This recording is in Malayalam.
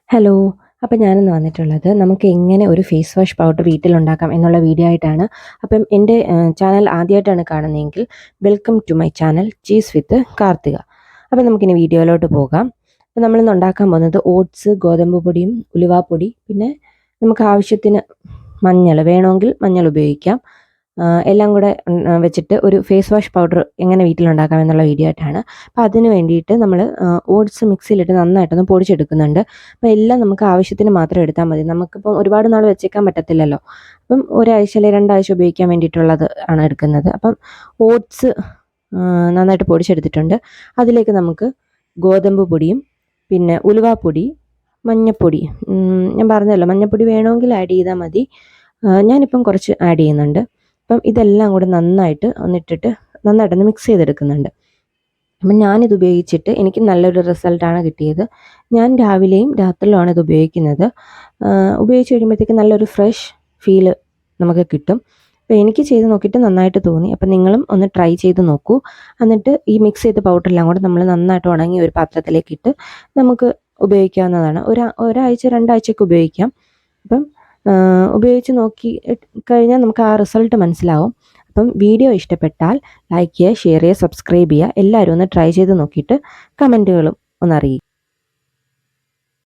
ഹലോ. അപ്പം ഞാനിന്ന് വന്നിട്ടുള്ളത് നമുക്ക് എങ്ങനെ ഒരു ഫേസ് വാഷ് പൗഡർ വീട്ടിലുണ്ടാക്കാം എന്നുള്ള വീഡിയോ ആയിട്ടാണ്. അപ്പം എൻ്റെ ചാനൽ ആദ്യമായിട്ടാണ് കാണുന്നതെങ്കിൽ welcome to my channel cheese with Karthika. അപ്പം നമുക്കിനി വീഡിയോയിലോട്ട് പോകാം. അപ്പം നമ്മളിന്ന് ഉണ്ടാക്കാൻ പോകുന്നത് ഓട്സ്, ഗോതമ്പ് പൊടിയും ഉലുവാപ്പൊടി, പിന്നെ നമുക്ക് ആവശ്യത്തിന് മഞ്ഞൾ വേണമെങ്കിൽ മഞ്ഞൾ ഉപയോഗിക്കാം. എല്ലാം കൂടെ വെച്ചിട്ട് ഒരു ഫേസ് വാഷ് പൗഡർ എങ്ങനെ വീട്ടിലുണ്ടാക്കാം എന്നുള്ള വീഡിയോ ആയിട്ടാണ്. അപ്പോൾ അതിന് വേണ്ടിയിട്ട് നമ്മൾ ഓട്സ് മിക്സിയിലിട്ട് നന്നായിട്ടൊന്ന് പൊടിച്ചെടുക്കുന്നുണ്ട്. അപ്പോൾ എല്ലാം നമുക്ക് ആവശ്യത്തിന് മാത്രം എടുത്താൽ മതി. നമുക്കിപ്പം ഒരുപാട് നാൾ വെച്ചേക്കാൻ പറ്റത്തില്ലല്ലോ. അപ്പം ഒരാഴ്ച അല്ലെങ്കിൽ 2 ആഴ്ച ഉപയോഗിക്കാൻ വേണ്ടിയിട്ടുള്ളത് ആണ് എടുക്കുന്നത്. അപ്പം ഓട്സ് നന്നായിട്ട് പൊടിച്ചെടുത്തിട്ടുണ്ട്. അതിലേക്ക് നമുക്ക് ഗോതമ്പ് പൊടിയും പിന്നെ ഉലുവാപ്പൊടി, മഞ്ഞൾപ്പൊടി, ഞാൻ പറഞ്ഞല്ലോ മഞ്ഞൾപ്പൊടി വേണമെങ്കിൽ ആഡ് ചെയ്താൽ മതി. ഞാനിപ്പം കുറച്ച് ആഡ് ചെയ്യുന്നുണ്ട്. അപ്പം ഇതെല്ലാം കൂടെ നന്നായിട്ട് നന്നായിട്ടൊന്ന് മിക്സ് ചെയ്തെടുക്കുന്നുണ്ട്. അപ്പം ഞാനിത് ഉപയോഗിച്ചിട്ട് എനിക്ക് നല്ലൊരു റിസൾട്ടാണ് കിട്ടിയത്. ഞാൻ രാവിലെയും രാത്രിയിലുമാണ് ഇത് ഉപയോഗിക്കുന്നത്. ഉപയോഗിച്ച് കഴിയുമ്പോഴത്തേക്ക് നല്ലൊരു ഫ്രഷ് ഫീല് നമുക്ക് കിട്ടും. അപ്പോൾ എനിക്ക് ചെയ്ത് നോക്കിയിട്ട് നന്നായിട്ട് തോന്നി. അപ്പം നിങ്ങളും ഒന്ന് ട്രൈ ചെയ്ത് നോക്കൂ. എന്നിട്ട് ഈ മിക്സ് ചെയ്ത പൗഡറെല്ലാം കൂടെ നമ്മൾ നന്നായിട്ട് ഉണങ്ങിയ ഒരു പാത്രത്തിലേക്കിട്ട് നമുക്ക് ഉപയോഗിക്കാവുന്നതാണ്. ഒരാഴ്ച 2 ആഴ്ചയൊക്കെ ഉപയോഗിക്കാം. അപ്പം ഉപയോഗിച്ച് നോക്കി കഴിഞ്ഞാൽ നമുക്ക് ആ റിസൾട്ട് മനസ്സിലാവും. അപ്പം വീഡിയോ ഇഷ്ടപ്പെട്ടാൽ ലൈക്ക് ചെയ്യുക, ഷെയർ ചെയ്യുക, സബ്സ്ക്രൈബ് ചെയ്യുക. എല്ലാവരും ഒന്ന് ട്രൈ ചെയ്ത് നോക്കിയിട്ട് കമൻറ്റുകളും ഒന്ന് അറിയിക്കുക.